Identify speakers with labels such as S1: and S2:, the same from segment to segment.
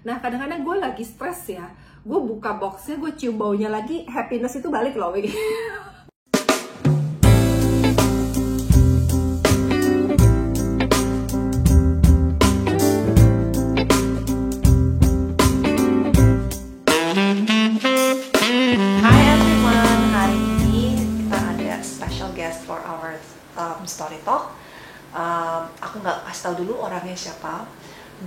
S1: Nah, kadang-kadang gue lagi stres ya, gue buka boxnya, gue cium baunya lagi, happiness itu balik loh, Wi.
S2: Hi everyone, hari ini kita ada special guest for our story talk. Aku nggak kasih tahu dulu orangnya siapa,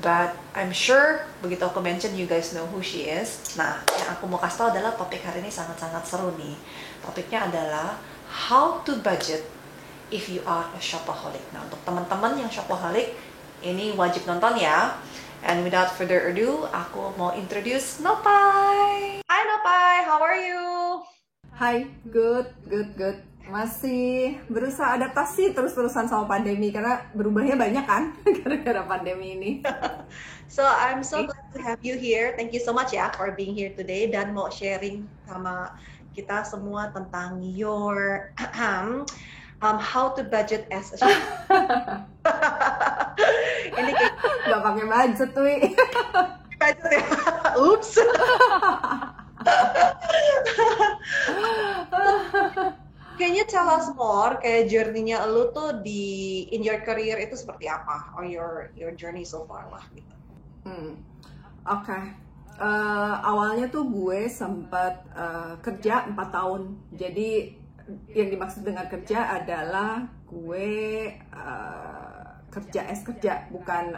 S2: but I'm sure begitu aku mention you guys know who she is. Nah, yang aku mau kasih tahu adalah topik hari ini sangat-sangat seru nih. Topiknya adalah how to budget if you are a shopaholic. Nah, untuk teman-teman yang shopaholic, ini wajib nonton ya. And without further ado, aku mau introduce Nopai. Hi Nopai, how are you?
S1: Hai, good. Masih berusaha adaptasi terus-terusan sama pandemi, karena berubahnya banyak kan, gara-gara pandemi ini.
S2: So I'm so glad to have you here. Thank you so much ya for being here today dan mau sharing sama kita semua tentang your how to budget as a ini kayak
S1: Gak pakai budget, Wi.
S2: budget ya. Oops. Can you tell us more kayak journey-nya lu tuh di in your career itu seperti apa, or your journey so far lah gitu.
S1: Oke. Awalnya tuh gue sempat kerja 4 tahun. Jadi yang dimaksud dengan kerja adalah gue kerja, bukan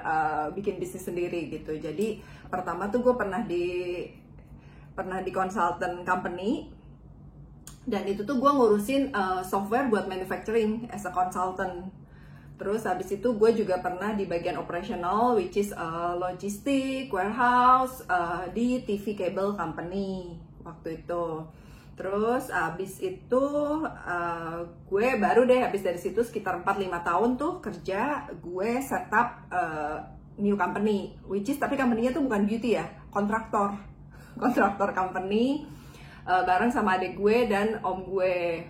S1: bikin bisnis sendiri gitu. Jadi pertama tuh gue pernah di consultant company, dan itu tuh gue ngurusin software buat manufacturing as a consultant. Terus habis itu gue juga pernah di bagian operational, which is logistik, warehouse, di TV cable company waktu itu. Terus habis itu gue baru deh habis dari situ sekitar 4-5 tahun tuh kerja, gue set up new company, which is tapi company-nya tuh bukan beauty ya, kontraktor company, bareng sama adik gue dan om gue.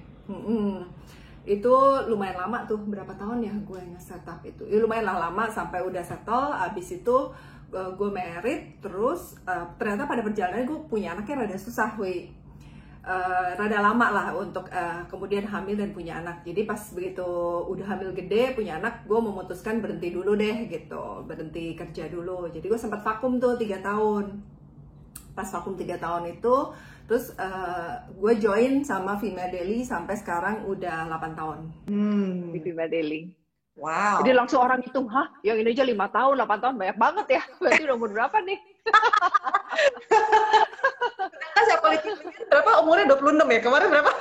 S1: Itu lumayan lama tuh, berapa tahun ya gue nge-setup itu. Ya lumayan lah lama sampai udah settle. Abis itu gue married, terus ternyata pada perjalanan gue punya anaknya rada susah, rada lama lah untuk kemudian hamil dan punya anak. Jadi pas begitu udah hamil gede, punya anak, gue memutuskan berhenti dulu deh gitu, berhenti kerja dulu. Jadi gue sempat vakum tuh 3 tahun. Pas vakum 3 tahun itu, terus gue join sama Female Daily sampai sekarang udah 8 tahun
S3: di Female Daily.
S2: Wow.
S3: Jadi langsung orang hitung, hah? Yang ini aja 5 tahun, 8 tahun, banyak banget ya. Berarti udah umur berapa nih?
S2: Kan siapa berapa umurnya 26 ya? Kemarin berapa?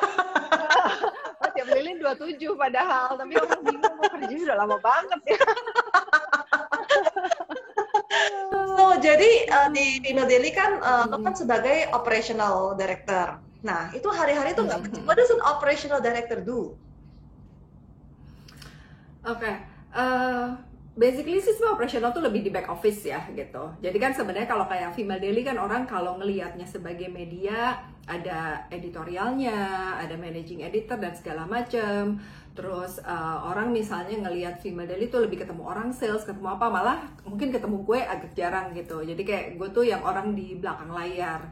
S3: Tiap lilin 27 padahal, tapi orang bingung mau kerja udah lama banget ya.
S2: So, jadi di Female Daily kan lo kan sebagai operational director. Nah, itu hari-hari tuh nggak what does an operational director do?
S1: Oke, basically sih semua operational tuh lebih di back office ya gitu. Jadi kan sebenarnya kalau kayak Female Daily kan orang kalau ngelihatnya sebagai media, ada editorialnya, ada managing editor dan segala macem. Terus orang misalnya ngelihat Female Daily tuh lebih ketemu orang sales, ketemu apa, malah mungkin ketemu gue agak jarang gitu. Jadi kayak gue tuh yang orang di belakang layar.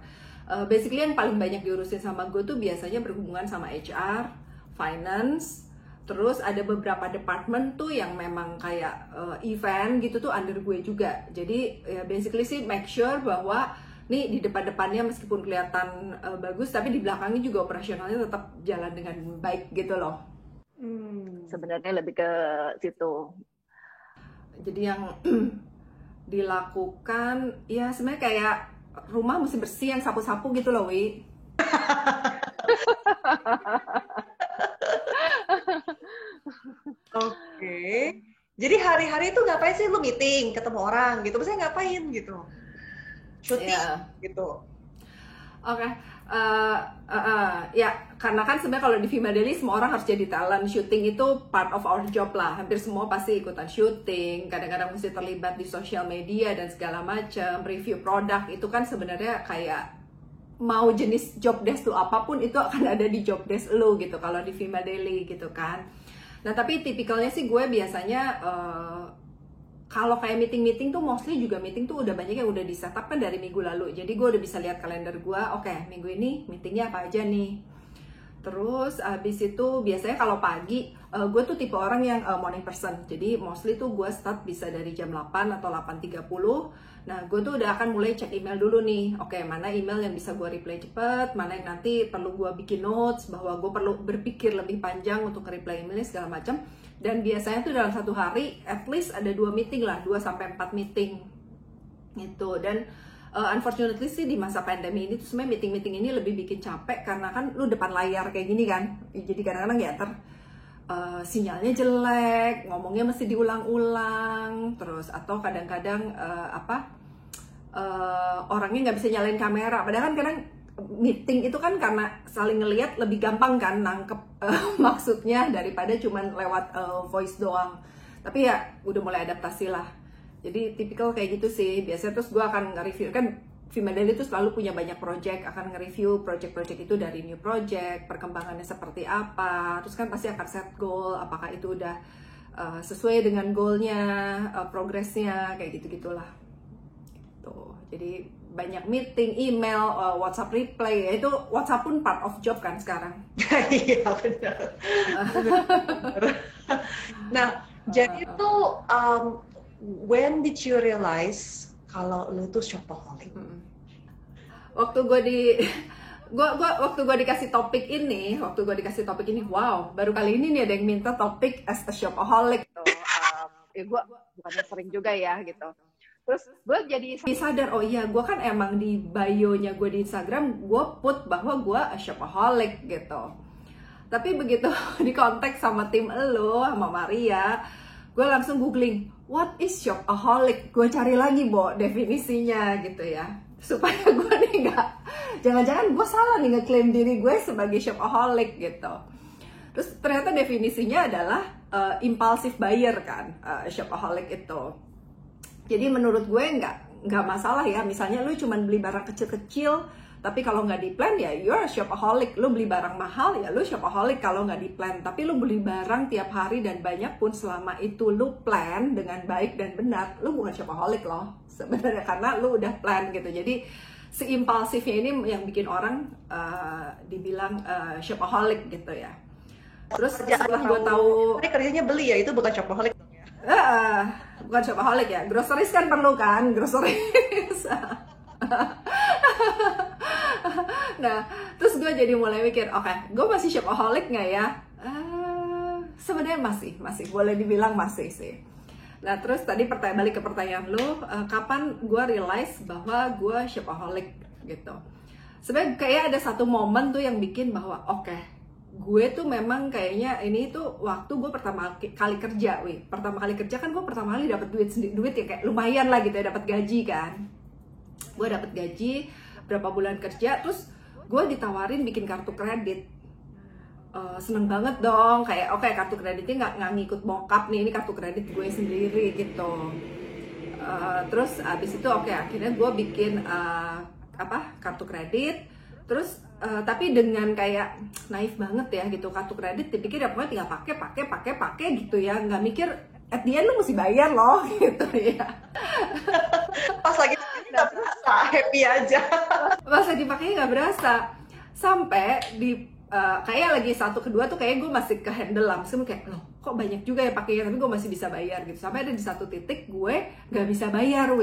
S1: Basically yang paling banyak diurusin sama gue tuh biasanya berhubungan sama HR, finance. Terus ada beberapa department tuh yang memang kayak event gitu tuh under gue juga. Jadi ya basically sih make sure bahwa nih di depan-depannya meskipun kelihatan bagus, tapi di belakangnya juga operasionalnya tetap jalan dengan baik gitu loh.
S3: Sebenarnya lebih ke situ.
S1: Jadi yang dilakukan ya sebenarnya kayak rumah mesti bersih, yang sapu-sapu gitu loh, Wi.
S2: Oke. Jadi hari-hari itu ngapain sih lu meeting, ketemu orang gitu? Biasanya ngapain gitu? Syuting gitu.
S1: Oke. Ya karena kan sebenarnya kalau di Female Daily semua orang harus jadi talent. Syuting itu part of our job lah. Hampir semua pasti ikutan syuting. Kadang-kadang mesti terlibat di sosial media dan segala macam. Review produk itu kan sebenarnya kayak mau jenis job desk tuh apapun itu akan ada di job desk lo gitu kalau di Female Daily gitu kan. Nah tapi tipikalnya sih gue biasanya kalau kayak meeting tuh mostly juga meeting tuh udah banyak yang udah di setup kan dari minggu lalu. Jadi gue udah bisa lihat kalender gue, oke, minggu ini meetingnya apa aja nih. Terus abis itu biasanya kalau pagi, gue tuh tipe orang yang morning person. Jadi mostly tuh gue start bisa dari jam 8 atau 8.30. Nah, gue tuh udah akan mulai cek email dulu nih. Oke, mana email yang bisa gue reply cepet, mana yang nanti perlu gue bikin notes, bahwa gue perlu berpikir lebih panjang untuk reply emailnya segala macam. Dan biasanya tuh dalam satu hari, at least ada 2 meeting lah, 2-4 meeting gitu. Dan unfortunately sih di masa pandemi ini tuh sebenarnya meeting-meeting ini lebih bikin capek, karena kan lu depan layar kayak gini kan. Jadi kadang-kadang ya sinyalnya jelek, ngomongnya mesti diulang-ulang, terus atau kadang-kadang orangnya nggak bisa nyalain kamera. Padahal kan kadang meeting itu kan karena saling ngelihat lebih gampang kan nangkep maksudnya daripada cuman lewat voice doang. Tapi ya udah mulai adaptasi lah. Jadi tipikal kayak gitu sih. Biasanya terus gue akan nge-review, kan Female Daily itu selalu punya banyak project, akan nge-review project-project itu dari new project, perkembangannya seperti apa. Terus kan pasti akan set goal, apakah itu udah sesuai dengan goalnya, progresnya, kayak gitu-gitulah. Tuh, jadi banyak meeting, email, WhatsApp reply, ya itu WhatsApp pun part of job kan sekarang.
S2: Iya benar. Nah, jadi tuh when did you realize kalau lu tuh shopaholic?
S1: Waktu gue dikasih topik ini, wow, baru kali ini nih ada yang minta topik as a shopaholic.
S3: Ya gue bukannya sering juga ya gitu. Terus gue jadi
S1: sadar, oh iya, gue kan emang di bio-nya gue di Instagram, gue put bahwa gue a shopaholic gitu. Tapi begitu di konteks sama tim elo, sama Maria, gue langsung googling, what is shopaholic? Gue cari lagi, Bo, definisinya gitu ya. Supaya gue nih jangan-jangan gue salah nih ngeklaim diri gue sebagai shopaholic gitu. Terus ternyata definisinya adalah impulsive buyer kan, shopaholic itu. Jadi menurut gue nggak masalah ya, misalnya lu cuma beli barang kecil-kecil, tapi kalau nggak di plan ya you're a shopaholic. Lu beli barang mahal ya lu shopaholic kalau nggak di plan. Tapi lu beli barang tiap hari dan banyak pun selama itu lu plan dengan baik dan benar, lu bukan shopaholic loh sebenarnya, karena lu udah plan gitu. Jadi si impulsifnya ini yang bikin orang dibilang shopaholic gitu ya. Terus setelah gue tahu,
S2: ini kerjanya beli ya, itu bukan shopaholic.
S1: Bukan shopaholic ya, groceries kan perlu kan, groceries. Nah, terus gue jadi mulai mikir, oke, gue masih shopaholic nggak ya? Sebenarnya masih boleh dibilang masih sih. Nah, terus tadi balik ke pertanyaan lu, kapan gue realize bahwa gue shopaholic gitu? Sebenarnya kayak ada satu momen tuh yang bikin bahwa gue tuh memang kayaknya ini tuh waktu gue pertama kali kerja, pertama kali kerja kan gue pertama kali dapat duit ya kayak lumayan lah gitu ya, dapat gaji kan. Gue dapat gaji berapa bulan kerja, terus gue ditawarin bikin kartu kredit. Seneng banget dong, kayak kartu kreditnya nggak ngikut bokap nih, ini kartu kredit gue sendiri gitu. Terus abis itu akhirnya gue bikin kartu kredit. Terus tapi dengan kayak naif banget ya gitu, kartu kredit dipikir ya pokoknya tinggal pakai gitu ya, nggak mikir at the end lu mesti bayar loh gitu ya.
S2: Pas lagi nggak berasa, happy aja.
S1: Pas lagi pakainya nggak berasa, sampai di kayak lagi 1 kedua tuh kayak gue masih ke handle langsung, kayak loh kok banyak juga ya pakainya, tapi gue masih bisa bayar gitu. Sampai ada di satu titik gue nggak bisa bayar,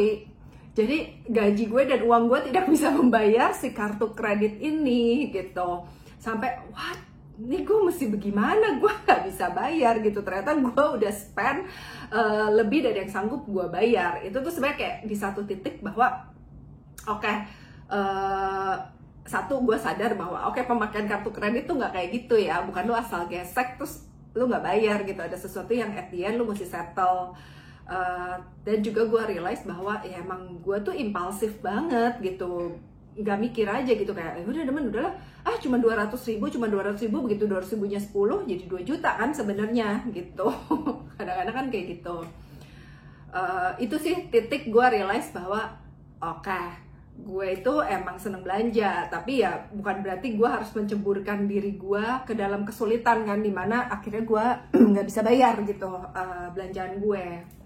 S1: jadi gaji gue dan uang gue tidak bisa membayar si kartu kredit ini gitu. Sampai what? Ini gue mesti bagaimana? Gue nggak bisa bayar gitu. Ternyata gue udah spend lebih dari yang sanggup gue bayar. Itu tuh sebenarnya kayak di satu titik bahwa satu gue sadar bahwa pemakaian kartu kredit tuh nggak kayak gitu ya. Bukan lu asal gesek terus lu nggak bayar gitu. Ada sesuatu yang at the end lu mesti settle. Dan juga gue realize bahwa ya emang gue tuh impulsif banget gitu, nggak mikir aja gitu, kayak udahlah cuma 200.000, begitu 200.000-nya 10 jadi 2 juta kan sebenarnya gitu. Kadang-kadang kan kayak gitu. Itu sih titik gue realize bahwa gue itu emang seneng belanja, tapi ya bukan berarti gue harus menceburkan diri gue ke dalam kesulitan kan, dimana akhirnya gue nggak bisa bayar gitu belanjaan gue.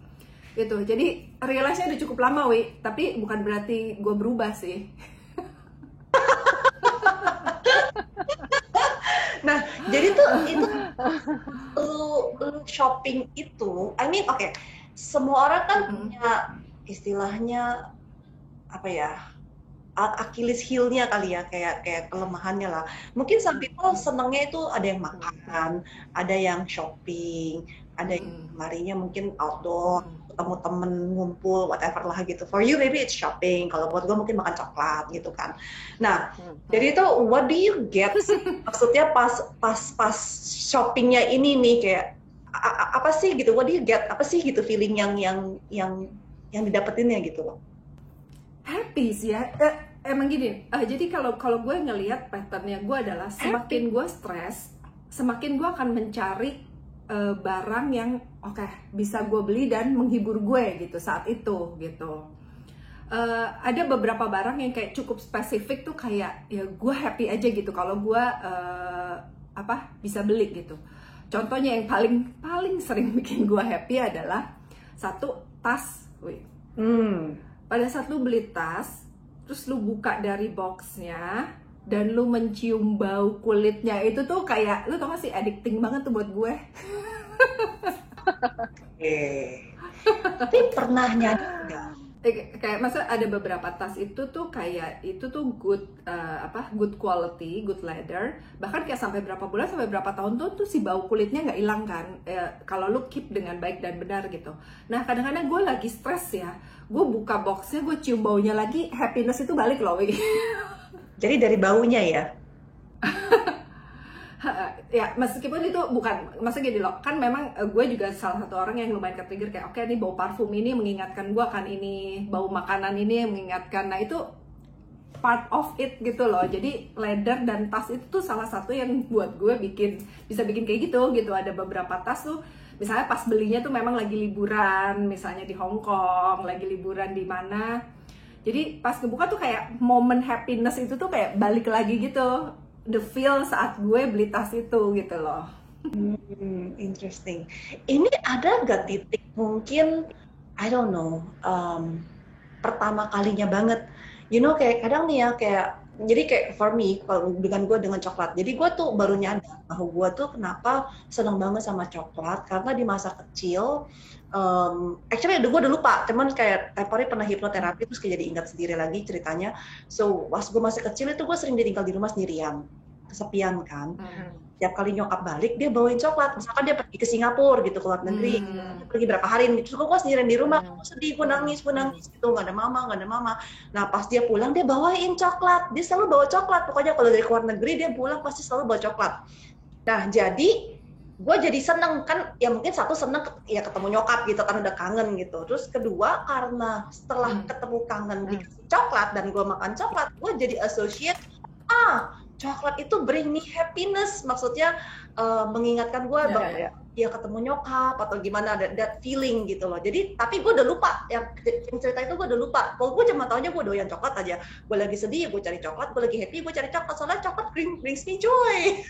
S1: Gitu. Jadi realize-nya udah cukup lama, Wi. Tapi bukan berarti gue berubah sih.
S2: Nah, jadi tuh itu lu shopping itu, I mean, oke, semua orang kan punya istilahnya apa ya, Achilles heel-nya kali ya, kayak kelemahannya lah. Mungkin some people senengnya itu ada yang makan, ada yang shopping, ada yang marinya mungkin outdoor, ketemu temen, ngumpul, whatever lah gitu. For you maybe it's shopping, kalau buat gue mungkin makan coklat gitu kan. Nah, jadi itu what do you get? Maksudnya pas shoppingnya ini nih kayak apa sih gitu? What do you get? Apa sih gitu feeling yang didapetinnya gitu loh?
S1: Happy sih ya. Emang gini. Jadi kalau gue ngelihat patternnya gue adalah semakin gue stres, semakin gue akan mencari barang yang oke, bisa gue beli dan menghibur gue gitu saat itu gitu. Ada beberapa barang yang kayak cukup spesifik tuh kayak ya gue happy aja gitu kalau gue bisa beli gitu. Contohnya yang paling sering bikin gue happy adalah satu tas. Pada saat lu beli tas, terus lu buka dari boxnya dan lu mencium bau kulitnya, itu tuh kayak, lu tau gak sih, addicting banget tuh buat gue.
S2: Tapi pernah nyadar nggak?
S1: Kayak masa ada beberapa tas itu tuh kayak itu tuh good quality, good leather, bahkan kayak sampai berapa bulan, sampai berapa tahun tuh si bau kulitnya nggak hilang kan, kalau lu keep dengan baik dan benar gitu. Nah kadang-kadang gue lagi stres ya, gue buka boxnya, gue cium baunya lagi, happiness itu balik loh.
S2: Jadi dari baunya ya?
S1: Ya meskipun itu bukan, maksudnya gini loh, kan memang gue juga salah satu orang yang lumayan ke-trigger kayak oke, nih bau parfum ini mengingatkan gue kan ini, bau makanan ini yang mengingatkan, nah itu part of it gitu loh. Jadi leather dan tas itu tuh salah satu yang buat gue bisa bikin kayak gitu. Ada beberapa tas tuh misalnya pas belinya tuh memang lagi liburan, misalnya di Hong Kong, lagi liburan di mana, jadi pas kebuka tuh kayak momen happiness itu tuh kayak balik lagi gitu, the feel saat gue beli tas itu gitu loh.
S2: Interesting. Ini ada nggak titik mungkin, I don't know, pertama kalinya banget, you know, kayak kadang nih ya kayak, jadi kayak for me, kalau dengan coklat, jadi gue tuh baru nyadar bahwa gue tuh kenapa seneng banget sama coklat, karena di masa kecil, actually gue udah lupa, cuman kayak Tepori pernah hipnoterapi, terus kayak jadi ingat sendiri lagi ceritanya. So pas gue masih kecil itu gue sering ditinggal di rumah sendirian, kesepian kan. Tiap kali nyokap balik dia bawain coklat, misalkan dia pergi ke Singapura gitu, ke luar negeri, pergi berapa hari, terus gue sendirian di rumah, gue sedih, gue nangis gitu, nggak ada mama. Nah pas dia pulang dia bawain coklat, dia selalu bawa coklat, pokoknya kalau dari luar negeri dia pulang pasti selalu bawa coklat. Nah jadi gue jadi seneng kan, ya mungkin satu seneng ya ketemu nyokap gitu kan, udah kangen gitu. Terus kedua karena setelah ketemu kangen dikasih coklat dan gue makan coklat, gue jadi associate coklat itu bring me happiness, maksudnya mengingatkan gue bahwa ya ketemu nyokap atau gimana, that feeling gitu loh. Jadi tapi gue udah lupa yang cerita itu, gue udah lupa. Kalau gue cuma taunya gue doyan coklat aja, gue lagi sedih gue cari coklat, gue lagi happy gue cari coklat, soalnya coklat brings me joy.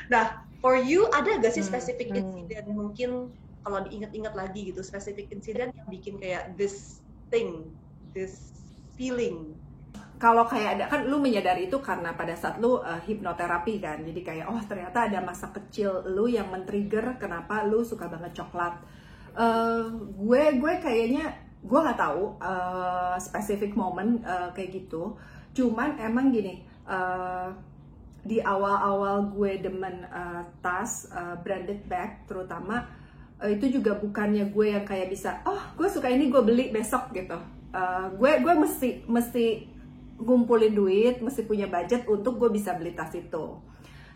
S2: Nah for you ada gak sih spesifik insiden, mungkin kalau diingat-ingat lagi gitu, spesifik insiden yang bikin kayak this feeling?
S1: Kalau kayak ada, kan lu menyadari itu karena pada saat lu hipnoterapi kan, jadi kayak oh ternyata ada masa kecil lu yang men-trigger kenapa lu suka banget coklat. Gue kayaknya gue nggak tahu specific moment kayak gitu, cuman emang gini, di awal-awal gue demen tas branded bag terutama, itu juga bukannya gue yang kayak bisa gue suka ini gue beli besok gitu. Gue mesti ngumpulin duit, mesti punya budget untuk gue bisa beli tas itu.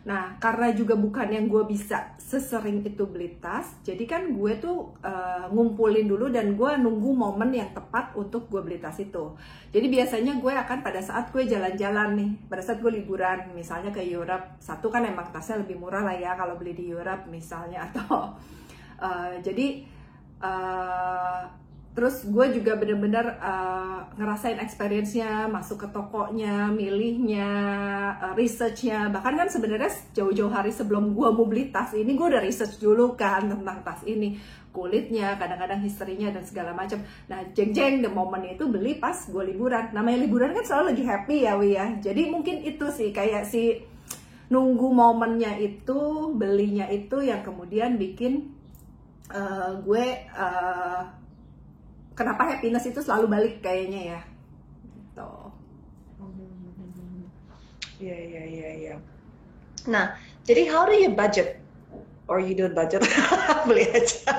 S1: Nah karena juga bukan yang gue bisa sesering itu beli tas, jadi kan gue tuh ngumpulin dulu dan gue nunggu momen yang tepat untuk gue beli tas itu. Jadi biasanya gue akan pada saat gue jalan-jalan nih, pada saat gue liburan misalnya ke Europe, satu kan emang tasnya lebih murah lah ya kalau beli di Europe misalnya, atau terus gue juga bener-bener ngerasain experience-nya, masuk ke tokonya, milihnya, research-nya. Bahkan kan sebenarnya jauh-jauh hari sebelum gue mau beli tas ini, gue udah research dulu kan tentang tas ini. kulitnya, kadang-kadang historinya dan segala macam. Nah, jeng-jeng the moment itu beli pas gue liburan. Namanya liburan kan selalu lagi happy ya, Wi ya. Jadi mungkin itu sih kayak si nunggu momennya itu, belinya itu yang kemudian bikin gue kenapa happiness itu selalu balik kayaknya ya. Gitu.
S2: Iya. Nah, jadi how do you budget? Or you don't budget? Beli aja.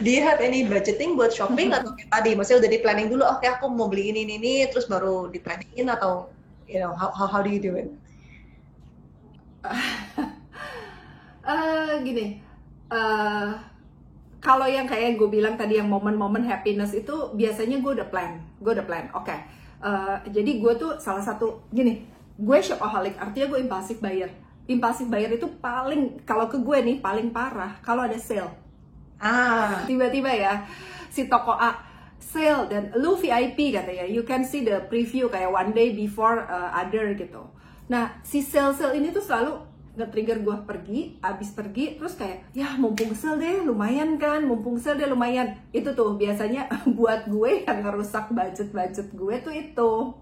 S2: Do you have any budgeting buat shopping atau kayak tadi? Maksudnya udah di planning dulu, oke aku mau beli ini, terus baru di planningin atau how do you do it?
S1: Gini, kalau yang kayak gue bilang tadi yang momen-momen happiness itu biasanya gue udah plan. Oke. Jadi gue tuh salah satu gini, gue shopaholic, artinya gue impulsive buyer itu paling, kalau ke gue nih paling parah kalau ada sale. Tiba-tiba ya si toko A sale dan lu VIP katanya, you can see the preview kayak one day before other gitu. Nah si sale ini tuh selalu nge-trigger gue abis pergi terus kayak ya mumpung sale deh lumayan kan, itu tuh biasanya buat gue yang ngerusak budget gue tuh itu.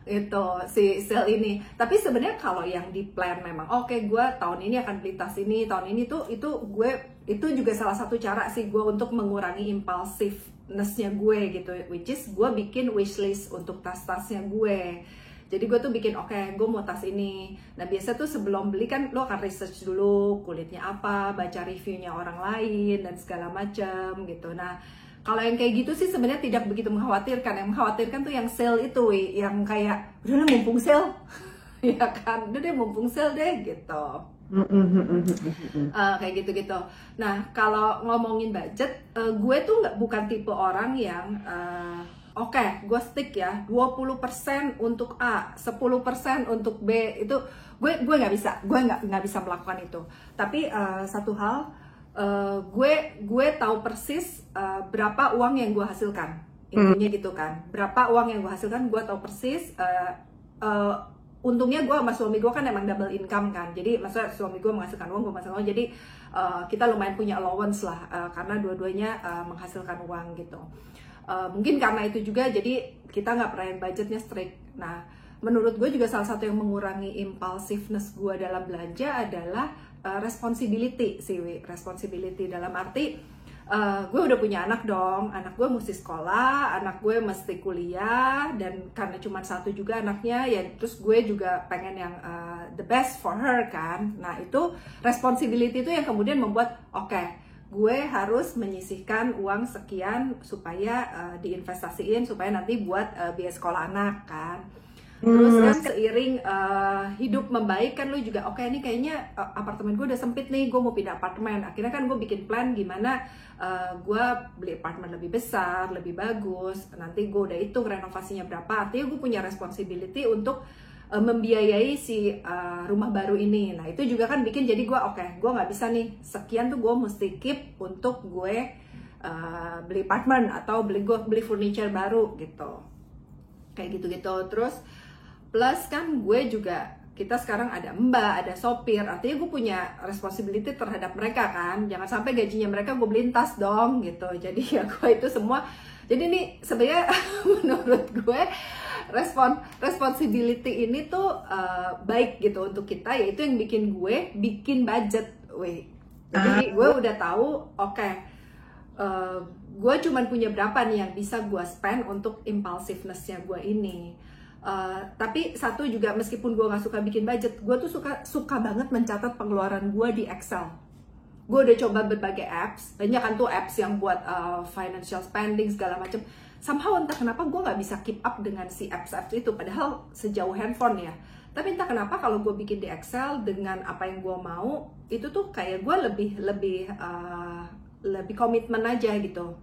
S1: Itu si sale ini. Tapi sebenarnya kalau yang di plan memang oke, gue tahun ini akan beli tas ini, tahun ini tuh itu juga salah satu cara sih gue untuk mengurangi impulsiveness-nya gue gitu, which is gue bikin wishlist untuk tas-tasnya gue. Jadi gue tuh bikin oke, gue mau tas ini. Nah biasa tuh sebelum beli kan lo akan research dulu kulitnya apa, baca reviewnya orang lain dan segala macam gitu. Nah kalau yang kayak gitu sih sebenarnya tidak begitu mengkhawatirkan. Yang mengkhawatirkan tuh yang sale itu, yang kayak udah mumpung sale, ya kan, udah deh mumpung sale deh gitu. Kayak gitu. Nah kalau ngomongin budget, gue tuh bukan tipe orang yang oke, gue stick ya 20% untuk A, 10% untuk B. Itu gue nggak bisa, gue nggak bisa melakukan itu. Tapi satu hal, gue tahu persis berapa uang yang gue hasilkan, intinya gitu kan. Berapa uang yang gue hasilkan, gue tahu persis. Untungnya gue sama suami gue kan emang double income kan, jadi maksudnya suami gue menghasilkan uang, gue menghasilkan uang, jadi kita lumayan punya allowance lah, karena dua-duanya menghasilkan uang gitu. Mungkin karena itu juga, jadi kita nggak pernah yang budgetnya strict. Nah, menurut gue juga salah satu yang mengurangi impulsiveness gue dalam belanja adalah responsibility dalam arti gue udah punya anak dong, anak gue mesti sekolah, anak gue mesti kuliah, dan karena cuma satu juga anaknya ya, terus gue juga pengen yang the best for her kan. Nah itu responsibility itu yang kemudian membuat oke, gue harus menyisihkan uang sekian supaya diinvestasiin supaya nanti buat biaya sekolah anak kan. Terus kan seiring hidup membaik kan lu juga oke, ini kayaknya apartemen gue udah sempit nih, gue mau pindah apartemen. Akhirnya kan gue bikin plan gimana gue beli apartemen lebih besar, lebih bagus. Nanti gue udah hitung renovasinya berapa. Artinya gue punya responsibility untuk membiayai si rumah baru ini. Nah itu juga kan bikin jadi gue oke, gue nggak bisa nih sekian tuh gue mesti keep untuk gue beli apartemen atau beli furniture baru gitu. Kayak gitu-gitu. Terus plus kan gue juga, kita sekarang ada mbak, ada sopir, artinya gue punya responsibility terhadap mereka kan. Jangan sampai gajinya mereka gue beliin tas dong gitu. Jadi ya gue itu semua, jadi ini sebenarnya menurut gue responsibility ini tuh baik gitu untuk kita, yaitu yang bikin gue bikin budget. Jadi gue udah tahu oke, gue cuman punya berapa nih yang bisa gue spend untuk impulsiveness-nya gue ini. Tapi satu juga, meskipun gue gak suka bikin budget, gue tuh suka banget mencatat pengeluaran gue di Excel. Gue udah coba berbagai apps, banyak kan tuh apps yang buat financial spending segala macam. Somehow entah kenapa gue gak bisa keep up dengan si apps itu, padahal sejauh handphone ya. Tapi entah kenapa kalau gue bikin di Excel dengan apa yang gue mau, itu tuh kayak gue lebih komitmen aja gitu.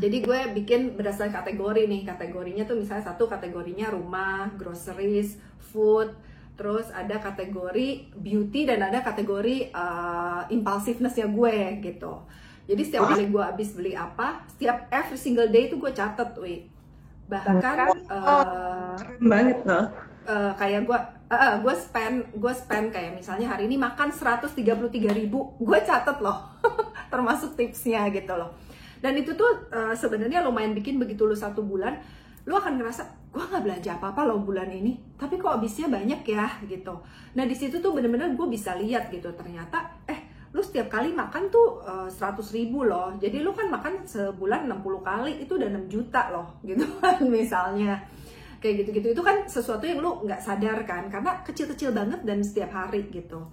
S1: Jadi gue bikin berdasarkan kategori nih, kategorinya tuh misalnya satu kategorinya rumah, groceries, food, terus ada kategori beauty dan ada kategori impulsiveness-nya gue gitu. Jadi setiap kali gue habis beli apa, every single day itu gue catet, bahkan
S2: keren banget loh.
S1: Kayak gue gue spend kayak misalnya hari ini makan 133.000, gue catet loh, termasuk tipsnya gitu loh. Dan itu tuh sebenarnya lumayan bikin begitu lu 1 bulan, lu akan ngerasa gue nggak belanja apa-apa loh bulan ini, tapi kok habisnya banyak ya gitu. Nah di situ tuh bener-bener gue bisa lihat gitu, ternyata lu setiap kali makan tuh 100.000 loh, jadi lu kan makan sebulan 60 kali, itu udah 6 juta loh gitu kan misalnya. Kayak gitu-gitu, itu kan sesuatu yang lu nggak sadar kan, karena kecil-kecil banget dan setiap hari gitu.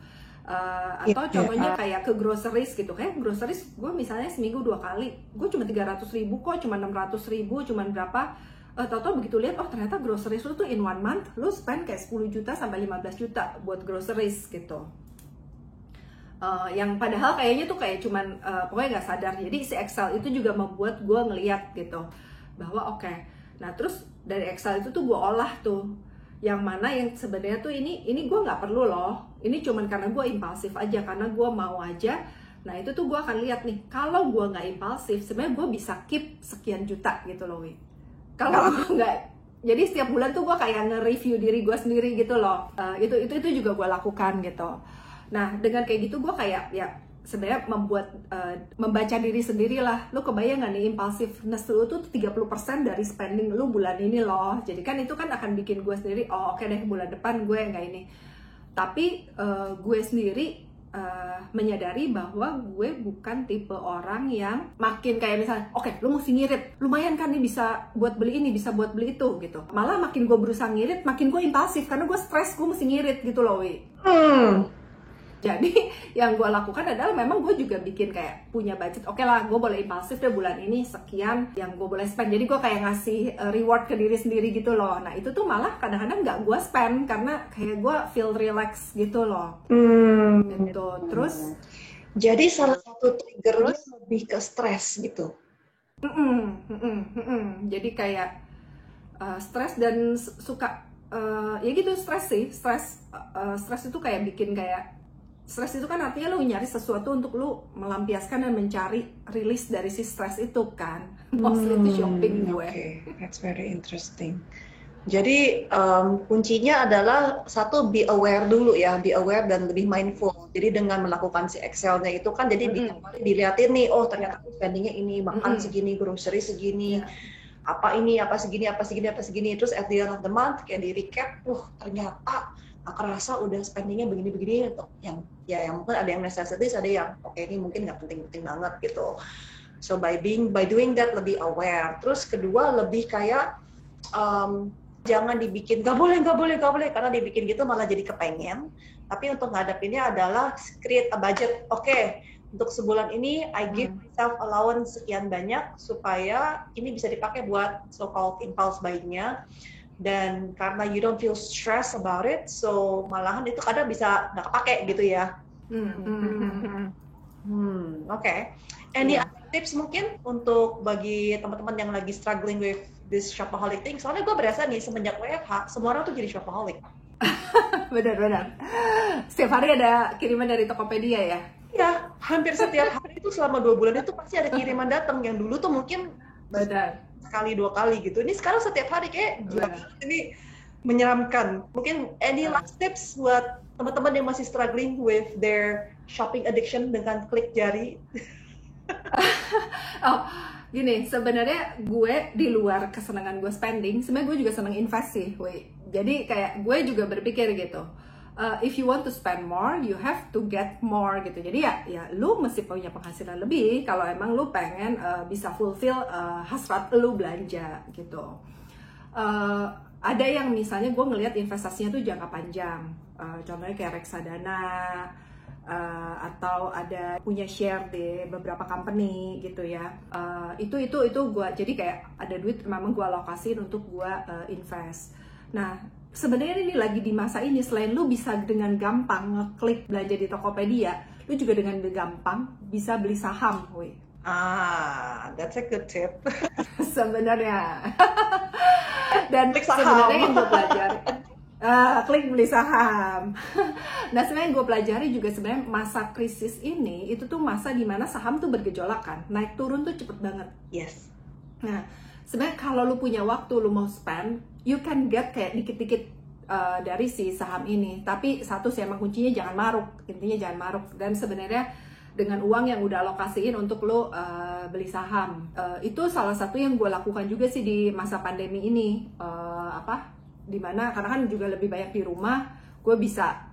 S1: Atau contohnya kayak ke groceries gitu, kayak groceries gue misalnya seminggu 2 kali, gue cuma 300.000 kok, cuma 600.000, cuma berapa, tau-tau begitu lihat, oh ternyata groceries lu tuh in 1 month, lu spend kayak 10 juta sampai 15 juta buat groceries gitu. Yang padahal kayaknya tuh kayak cuman pokoknya nggak sadar. Jadi si Excel itu juga membuat gue ngeliat gitu, bahwa oke. Nah terus dari Excel itu tuh gue olah tuh yang mana yang sebenarnya tuh ini gue nggak perlu loh, ini cuman karena gue impulsif aja, karena gue mau aja. Nah itu tuh gue akan lihat nih, kalau gue nggak impulsif sebenarnya gue bisa keep sekian juta gitu loh, kalau nggak. Jadi setiap bulan tuh gue kayak nge-review diri gue sendiri gitu loh. Itu juga gue lakukan gitu. Nah dengan kayak gitu gue kayak ya sebenarnya membaca diri sendiri lah. Lu kebayang gak nih impulsiveness lu tuh 30% dari spending lu bulan ini loh. Jadi kan itu kan akan bikin gue sendiri, oh oke deh bulan depan gue nggak ini. Tapi gue sendiri menyadari bahwa gue bukan tipe orang yang makin kayak misalnya, oke, lu mesti ngirit, lumayan kan nih bisa buat beli ini, bisa buat beli itu gitu. Malah makin gue berusaha ngirit, makin gue impulsif karena gue stres, gue mesti ngirit gitu loh, Jadi yang gue lakukan adalah memang gue juga bikin kayak punya budget. Oke lah, gue boleh impulsif deh bulan ini sekian yang gue boleh spend. Jadi gue kayak ngasih reward ke diri sendiri gitu loh. Nah itu tuh malah kadang-kadang nggak gue spend karena kayak gue feel relax gitu loh. Gitu. Terus
S2: jadi salah satu triggernya lebih ke stres gitu.
S1: Jadi kayak stres dan suka ya gitu, stres sih. Stres itu kayak bikin kayak stres itu kan artinya lu nyari sesuatu untuk lu melampiaskan dan mencari rilis dari si stres itu kan. Mostly itu shopping gue.
S2: Okay, that's very interesting. Jadi kuncinya adalah satu, be aware dulu ya, be aware dan lebih mindful. Jadi dengan melakukan si Excel-nya itu kan jadi dilihatin nih, oh ternyata spendingnya ini, makan segini, grocery segini, apa ini, apa segini, apa segini, apa segini. Terus at the end of the month kayak di recap, ternyata kerasa udah spendingnya begini-begini untuk yang mungkin ada yang necessities, ada yang oke ini mungkin nggak penting-penting banget gitu. So by doing that lebih aware. Terus kedua lebih kayak jangan dibikin nggak boleh karena dibikin gitu malah jadi kepengen. Tapi untuk ngadepinnya adalah create a budget. Oke, untuk sebulan ini I give myself allowance sekian banyak supaya ini bisa dipakai buat so-called impulse buying-nya. Dan karena you don't feel stress about it, so malahan itu kadang bisa nggak kepake gitu ya. Oke. Any other tips mungkin untuk bagi teman-teman yang lagi struggling with this shopaholic thing? Soalnya gue berasa nih semenjak WFH semua orang tuh jadi shopaholic.
S1: Benar. Setiap hari ada kiriman dari Tokopedia ya?
S2: Iya, hampir setiap hari itu selama 2 bulan itu pasti ada kiriman datang. Yang dulu tuh mungkin sekali 2 kali gitu. Ini sekarang setiap hari kayak gila. Ini menyeramkan. Mungkin any last tips buat teman-teman yang masih struggling with their shopping addiction dengan klik jari?
S1: Gini, sebenarnya gue di luar kesenangan gue spending, sebenarnya gue juga seneng invest sih, Jadi kayak gue juga berpikir gitu. If you want to spend more, you have to get more gitu. Jadi ya lu mesti punya penghasilan lebih kalau emang lu pengen bisa fulfill hasrat lu belanja gitu. Ada yang misalnya gue ngelihat investasinya tuh jangka panjang, contohnya kayak reksadana, atau ada punya share di beberapa company gitu ya. Itu gue jadi kayak ada duit memang gue alokasiin untuk gue invest. Nah sebenarnya ini lagi di masa ini, selain lu bisa dengan gampang ngeklik belanja di Tokopedia, lu juga dengan gampang bisa beli saham,
S2: that's a good tip.
S1: Sebenarnya. Dan sebenarnya yang gue pelajari, klik beli saham. Nah sebenarnya yang gue pelajari juga sebenarnya masa krisis ini itu tuh masa dimana saham tuh bergejolak kan, naik turun tuh cepet banget.
S2: Yes.
S1: Nah sebenarnya kalau lu punya waktu, lu mau spend, you can get kayak dikit-dikit dari si saham ini. Tapi satu sih emang kuncinya jangan maruk, intinya jangan maruk. Dan sebenarnya dengan uang yang udah alokasiin untuk lo beli saham, itu salah satu yang gue lakukan juga sih di masa pandemi ini. Dimana karena kan juga lebih banyak di rumah, gue bisa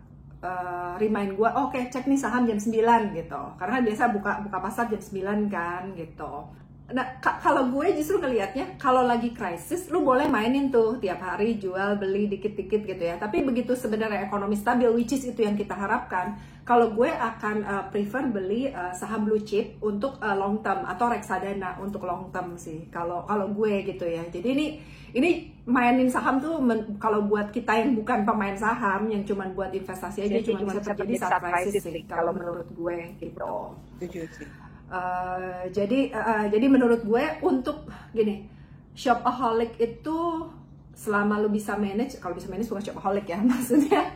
S1: remind gue, oke, cek nih saham jam 9 gitu. Karena biasa buka pasar jam 9 kan gitu. Nah, kalau gue justru ngelihatnya, kalau lagi krisis, lu boleh mainin tuh tiap hari jual beli dikit-dikit gitu ya. Tapi begitu sebenarnya ekonomi stabil, which is itu yang kita harapkan, kalau gue akan prefer beli saham blue chip untuk long term atau reksadana untuk long term sih. Kalau gue gitu ya. Jadi ini mainin saham tuh kalau buat kita yang bukan pemain saham, yang cuma buat investasi aja, cuma bisa terjadi saat krisis sih kalau menurut gue gitu.
S2: Setuju sih.
S1: Jadi menurut gue untuk gini, shopaholic itu selama lu bisa manage, kalau bisa manage bukan shopaholic ya maksudnya.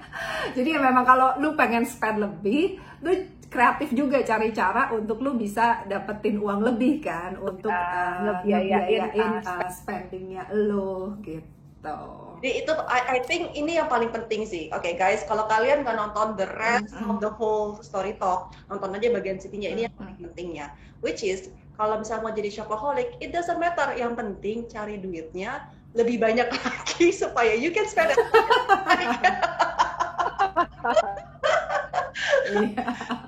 S1: Jadi ya memang kalau lu pengen spend lebih, lu kreatif juga cari cara untuk lu bisa dapetin uang lebih kan untuk ngebiayain spendingnya lu gitu.
S2: Jadi itu I think ini yang paling penting sih. Oke, guys, kalau kalian nggak nonton the rest of the whole story talk, nonton aja bagian sitinya. Ini yang paling pentingnya, which is kalau misalnya mau jadi shopaholic, it doesn't matter. Yang penting cari duitnya lebih banyak lagi supaya you can spend it.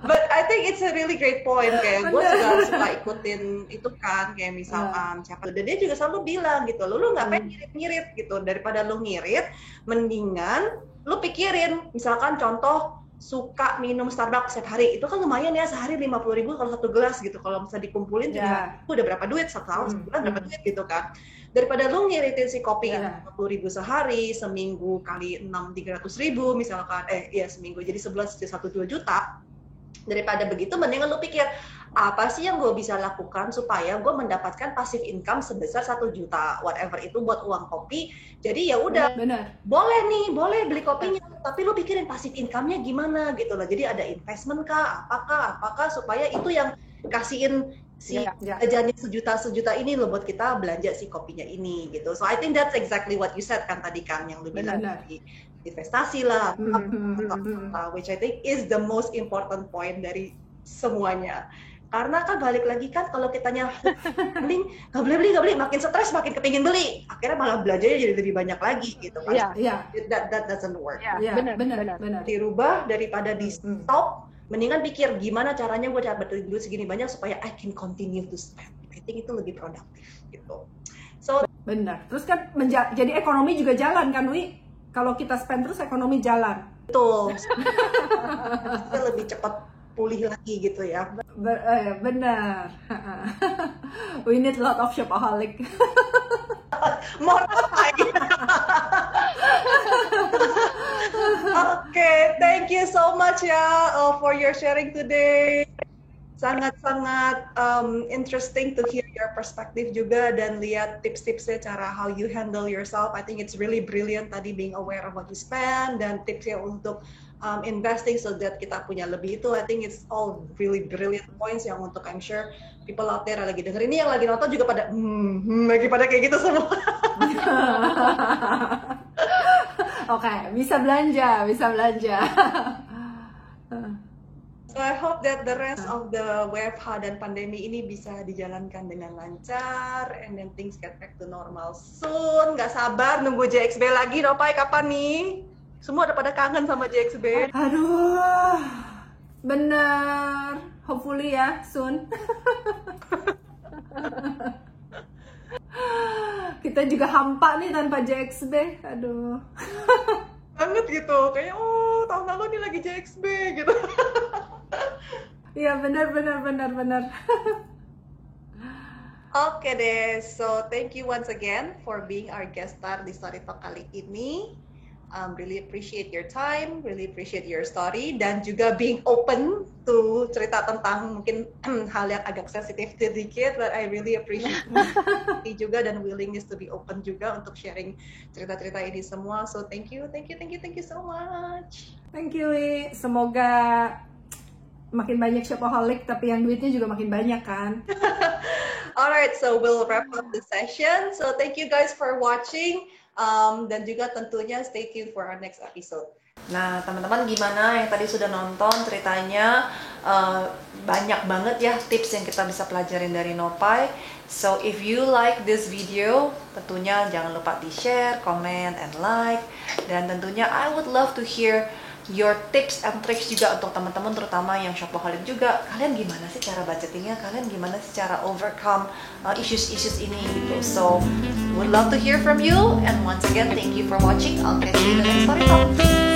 S2: But I think it's a really great point. Kayak gue juga suka ikutin itu kan, kayak misalkan siapa, dan dia juga selalu bilang gitu, lu nggak pengen ngirit-ngirit gitu, daripada lu ngirit, mendingan lu pikirin, misalkan contoh suka minum Starbucks setiap hari, itu kan lumayan ya, sehari 50.000 kalau satu gelas gitu, kalau misalnya dikumpulin juga udah berapa duit, setahun sebulan berapa duit gitu kan. Daripada lu ngiritin si kopi 50.000 sehari, seminggu kali 6, 300.000 misalkan, seminggu jadi 11, 1-2 juta. Daripada begitu, mendingan lu pikir, apa sih yang gue bisa lakukan supaya gue mendapatkan passive income sebesar 1 juta, whatever itu buat uang kopi. Jadi ya udah, boleh beli kopinya, tapi lu pikirin passive income-nya gimana gitu loh. Jadi ada investment kah, apakah supaya itu yang kasihin si jajannya sejuta ini loh buat kita belanja si kopinya ini gitu. So I think that's exactly what you said kan tadi kan, yang lu bilang tadi investasi lah, which I think is the most important point dari semuanya. Karena kan balik lagi kan, kalau kitanya nggak beli, makin stres, makin kepingin beli, akhirnya malah belanjanya jadi lebih banyak lagi gitu kan. That doesn't work.
S1: Benar.
S2: Dirubah daripada di stop, mendingan pikir gimana caranya gue dapat duit segini banyak supaya I can continue to spend. I think itu lebih produktif gitu. So
S1: benar. Terus kan jadi ekonomi juga jalan kan, Wi? Kalau kita spend terus ekonomi jalan.
S2: Betul. Kita lebih cepat pulih lagi gitu ya.
S1: Benar. We need a lot of shopaholic.
S2: More lagi. Okay, thank you so much ya for your sharing today. Sangat-sangat interesting to hear your perspective juga, dan lihat tips-tipsnya cara how you handle yourself. I think it's really brilliant tadi, being aware of what you spend, dan tipsnya untuk investing so that kita punya lebih itu. I think it's all really brilliant points yang untuk I'm sure people out there lagi denger ini, yang lagi nonton juga pada lagi pada kayak gitu semua.
S1: Oke, bisa belanja.
S2: So I hope that the rest of the WFH dan pandemi ini bisa dijalankan dengan lancar, and then things get back to normal soon. Gak sabar nunggu JXB lagi, Nopai, kapan nih? Semua udah pada kangen sama JXB.
S1: Aduh, bener. Hopefully ya, soon. Kita juga hampa nih tanpa JXB. Aduh.
S2: Banget gitu, kayak tahun lalu nih lagi JXB gitu.
S1: Iya, benar.
S2: Oke deh, so thank you once again for being our guest star di Story Talk kali ini. Really appreciate your time, really appreciate your story, dan juga being open to cerita tentang mungkin hal yang agak sensitif sedikit, but I really appreciate juga, dan willingness to be open juga untuk sharing cerita-cerita ini semua. So thank you so much.
S1: Thank you, Wi. Semoga makin banyak shopaholic, tapi yang duitnya juga makin banyak kan.
S2: Alright, so we'll wrap up the session. So thank you guys for watching. Dan juga tentunya stay tuned for our next episode. Nah, teman-teman gimana yang tadi sudah nonton ceritanya? Banyak banget ya tips yang kita bisa pelajarin dari Nopai. So if you like this video, tentunya jangan lupa di-share, comment, and like. Dan tentunya I would love to hear your tips and tricks juga untuk teman-teman terutama yang shopaholic juga. Kalian gimana sih cara budgetingnya? Kalian gimana sih cara overcome issues ini gitu. So would love to hear from you, and once again thank you for watching. I'll catch you in the next story talk.